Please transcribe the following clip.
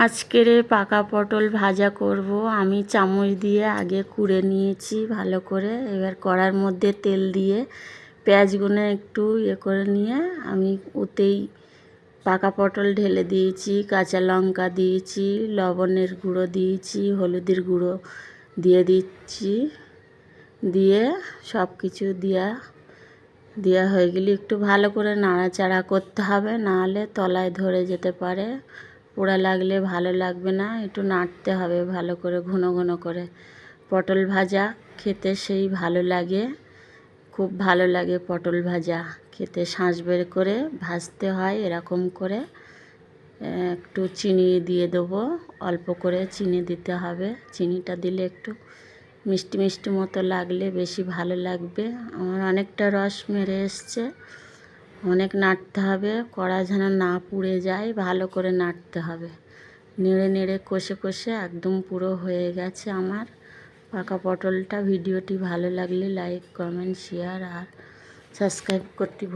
আজকের পাকা পটল ভাজা করব। আমি চামচ দিয়ে আগে কুড়ে নিয়েছি ভালো করে। এবার কড়ার মধ্যে তেল দিয়ে পেঁয়াজগুলো একটু করে নিয়ে আমি ওতেই পাকা পটল ঢেলে দিয়েছি, কাঁচা লঙ্কা দিয়েছি, লবণের গুঁড়ো দিয়েছি, হলুদের গুঁড়ো দিয়ে দিচ্ছি। দিয়ে সব কিছু দেওয়া হয়ে গেলে একটু ভালো করে নাড়াচাড়া করতে হবে, নাহলে তলায় ধরে যেতে পারে, পোড়া লাগলে ভালো লাগবে না। একটু নাড়তে হবে ভালো করে, ঘন ঘন করে। পটল ভাজা খেতে সেই ভালো লাগে, খুব ভালো লাগে পটল ভাজা খেতে। শাঁস বের করে ভাজতে হয় এরকম করে। একটু চিনি দিয়ে দেবো, অল্প করে চিনি দিতে হবে। চিনিটা দিলে একটু মিষ্টি মিষ্টি মতো লাগলে বেশি ভালো লাগবে। আমার অনেকটা রস মেরে এসছে, অনেক নাড়তে হবে, কড়া যেন না পুড়ে যায়, ভালো করে নাড়তে হবে। নেড়ে নেড়ে কষে কষে একদম পুরো হয়ে গেছে আমার পাকা পটলটা। ভিডিওটি ভালো লাগলে লাইক, কমেন্ট, শেয়ার আর সাবস্ক্রাইব করতে ভুলবেন না।